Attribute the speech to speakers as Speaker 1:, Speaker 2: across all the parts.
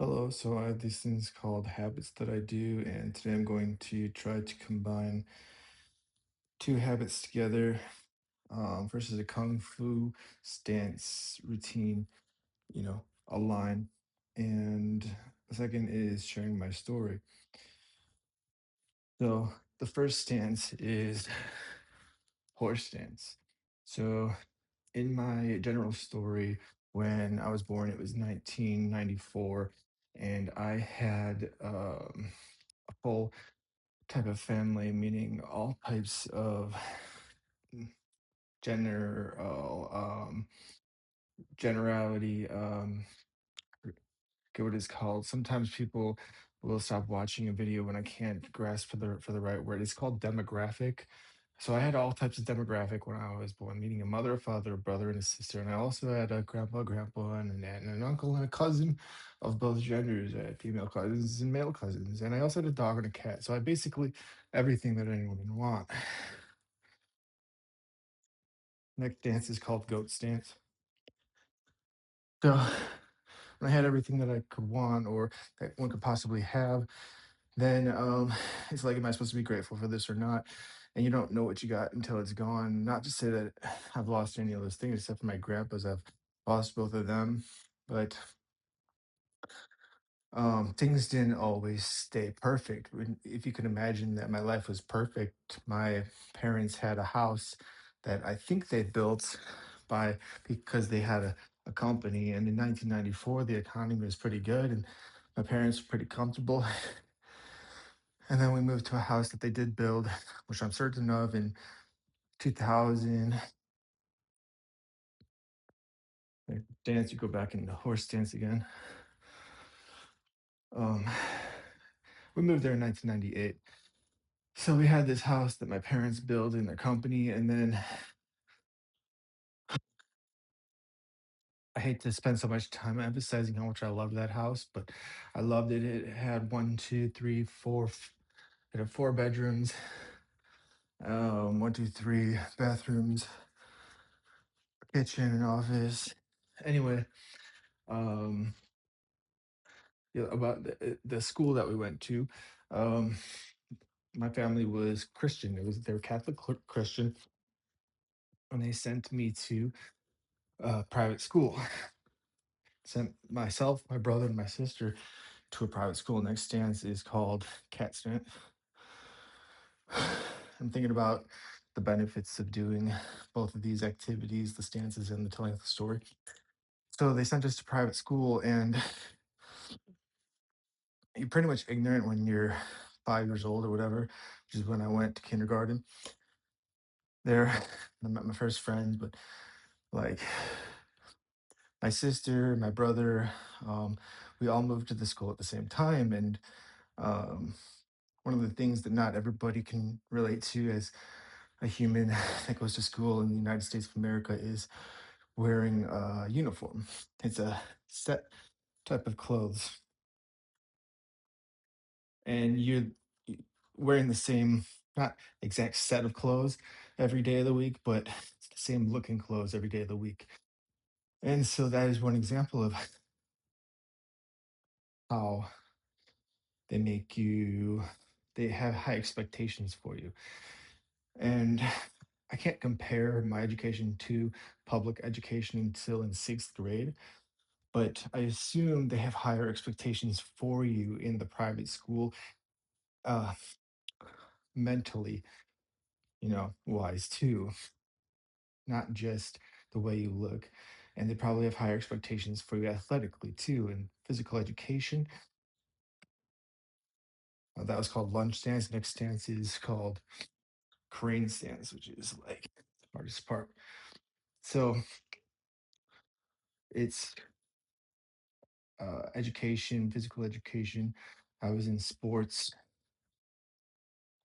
Speaker 1: Hello, so I have these things called habits that I do, and today I'm going to try to combine two habits together. First is a kung fu stance routine, a line, and the second is sharing my story. So the first stance is horse stance. So in my general story, when I was born, it was 1994, and I had a full type of family, meaning all types of mm, generality, get what it's called. Sometimes people will stop watching a video when I can't grasp for the right word. It's called demographic. So I had all types of demographic when I was born, meaning a mother, a father, a brother, and a sister. And I also had a grandpa, and an aunt, and an uncle, and a cousin of both genders. I had female cousins and male cousins. And I also had a dog and a cat. So I basically everything that anyone would want. Next dance is called goat stance. So when I had everything that I could want or that one could possibly have, then it's like, am I supposed to be grateful for this or not? And you don't know what you got until it's gone. Not to say that I've lost any of those things, except for my grandpas. I've lost both of them, but things didn't always stay perfect. If you can imagine that my life was perfect, my parents had a house that I think they built by because they had a company. And in 1994, the economy was pretty good, and my parents were pretty comfortable. And then we moved to a house that they did build, which I'm certain of in 2000. Dance, you go back in the horse dance again. Um, we moved there in 1998. So we had this house that my parents built in their company, and then I hate to spend so much time emphasizing how much I loved that house, but I loved it. It had one, two, three, four. It had four bedrooms, one, two, three bathrooms, kitchen, and office. Anyway, um, yeah, about the school that we went to. Um, my family was Christian. They were Catholic Christian, and they sent me to private school. Sent myself, my brother, and my sister to a private school. Next stance is called cat stance. I'm thinking about the benefits of doing both of these activities, the stances and the telling of the story. So they sent us to private school, and you're pretty much ignorant when you're 5 years old or whatever, which is when I went to kindergarten. There, I met my first friends, but like my sister, my brother, um, we all moved to the school at the same time. And um, one of the things that not everybody can relate to as a human that goes to school in the United States of America is wearing a uniform. It's a set type of clothes, and you're wearing the same, not exact set of clothes every day of the week, but it's the same looking clothes every day of the week. And so that is one example of how they make you, they have high expectations for you. And I can't compare my education to public education until in sixth grade, but I assume they have higher expectations for you in the private school, uh, mentally, wise too, not just the way you look. And they probably have higher expectations for you athletically too. And physical education, that was called lunge stance. Next stance is called crane stance, which is like the hardest part. So it's education, physical education. I was in sports,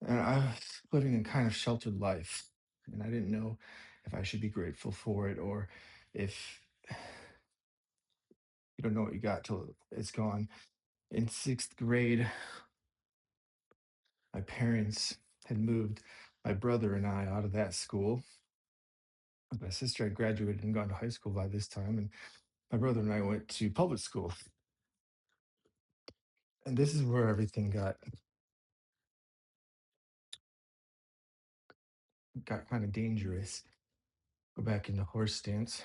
Speaker 1: and I was living a kind of sheltered life. And I didn't know if I should be grateful for it or if you don't know what you got till it's gone. In sixth grade, my parents had moved my brother and I out of that school. My sister had graduated and gone to high school by this time, and my brother and I went to public school. And this is where everything got kind of dangerous. Go back into horse stance.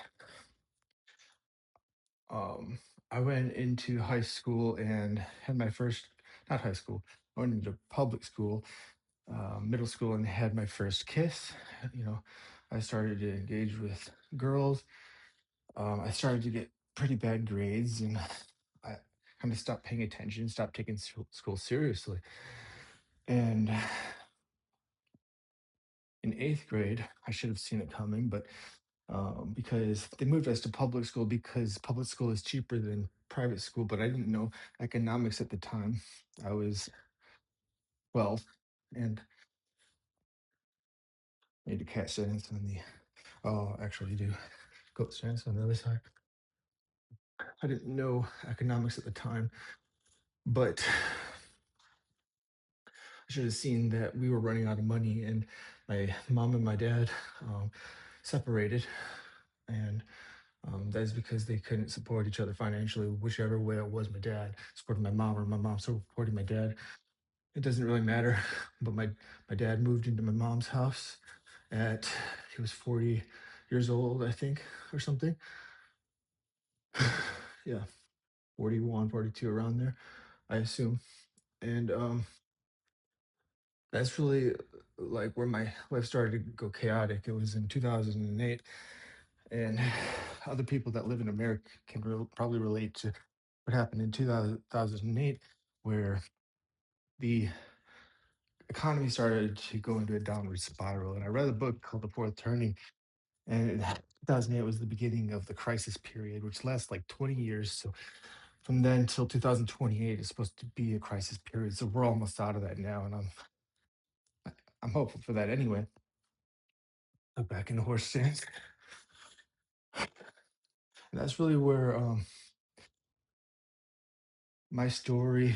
Speaker 1: Um, I went into high school and had my first, not high school, I went into public school, middle school, and had my first kiss. You know, I started to engage with girls. I started to get pretty bad grades, and I kind of stopped paying attention, stopped taking school seriously. And in eighth grade, I should have seen it coming, but because they moved us to public school because public school is cheaper than private school, but I didn't know economics at the time. I was 12 and made a cat sentence on the, oh, actually, do goat sentence on the other side. I didn't know economics at the time, but I should have seen that we were running out of money and my mom and my dad separated. And that is because they couldn't support each other financially, whichever way it was. My dad supported my mom, or my mom supported my dad. It doesn't really matter. But my dad moved into my mom's house at he was 40 years old, I think, or something. Yeah, 41, 42, around there, I assume. And that's really like where my life started to go chaotic. It was in 2008, and other people that live in America can probably relate to what happened in 2008, where the economy started to go into a downward spiral. And I read a book called The Fourth Turning, and 2008 was the beginning of the crisis period, which lasts like 20 years. So from then till 2028 is supposed to be a crisis period. So we're almost out of that now, and I'm hopeful for that anyway. I'm back in the horse stance. And that's really where my story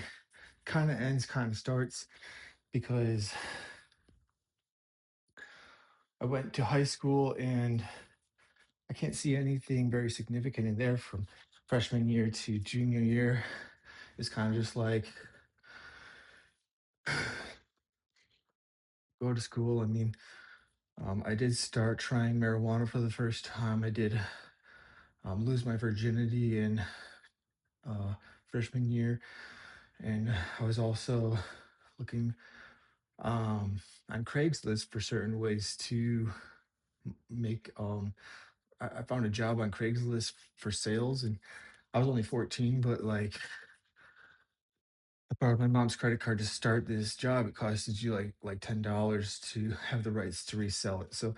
Speaker 1: kind of ends, kind of starts, because I went to high school and I can't see anything very significant in there from freshman year to junior year. It's kind of just like go to school. I mean, I did start trying marijuana for the first time. I did lose my virginity in uh, freshman year, and I was also looking on Craigslist for certain ways to make. I found a job on Craigslist for sales, and I was only 14, but like I borrowed my mom's credit card to start this job. It costed you like $10 to have the rights to resell it. So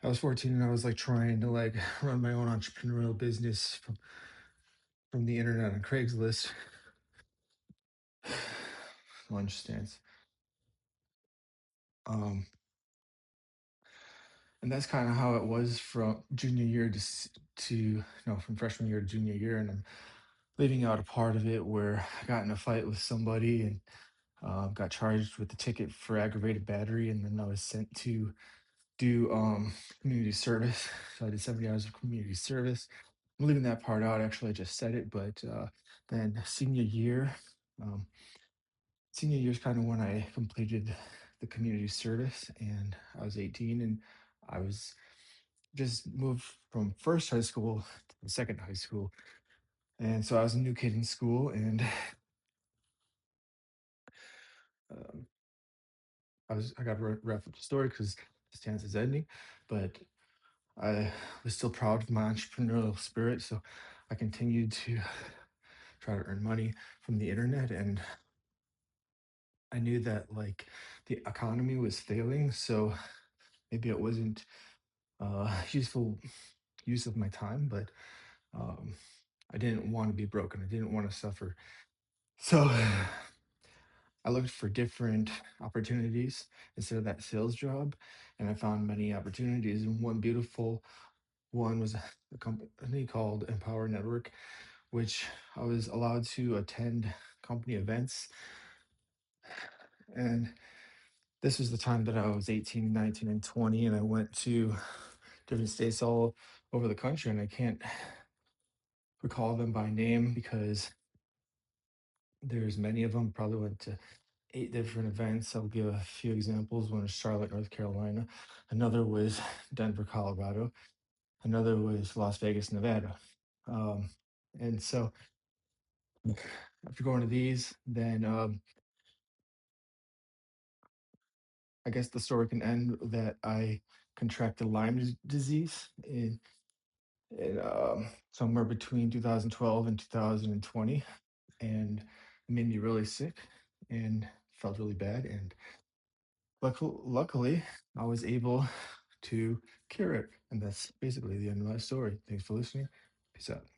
Speaker 1: I was 14 and I was like trying to like run my own entrepreneurial business from the internet on Craigslist. Lunch stands. Um, and that's kind of how it was from junior year to no, from freshman year to junior year. And I'm leaving out a part of it where I got in a fight with somebody and got charged with the ticket for aggravated battery, and then I was sent to do community service. So I did 70 hours of community service. I'm leaving that part out. Actually, I just said it, but then um, senior year is kind of when I completed the community service, and I was 18, and I was just moved from first high school to the second high school, and so I was a new kid in school, and um, I got to wrap up the story because the stance is ending, but I was still proud of my entrepreneurial spirit, so I continued to try to earn money from the internet, and I knew that like the economy was failing, so maybe it wasn't useful use of my time, but um, I didn't want to be broken. I didn't want to suffer. So I looked for different opportunities instead of that sales job, and I found many opportunities. And one beautiful one was a company called Empower Network, which I was allowed to attend company events. And this was the time that I was 18, 19, and 20, and I went to different states all over the country, and I can't recall them by name because There's many of them. Probably went to 8 different events. I'll give a few examples. One was Charlotte, North Carolina. Another was Denver, Colorado. Another was Las Vegas, Nevada. Um, and so after going to these, then I guess the story can end that I contracted disease in somewhere between 2012 and 2020, and it made me really sick and felt really bad. And luckily, I was able to cure it. And that's basically the end of my story. Thanks for listening. Peace out.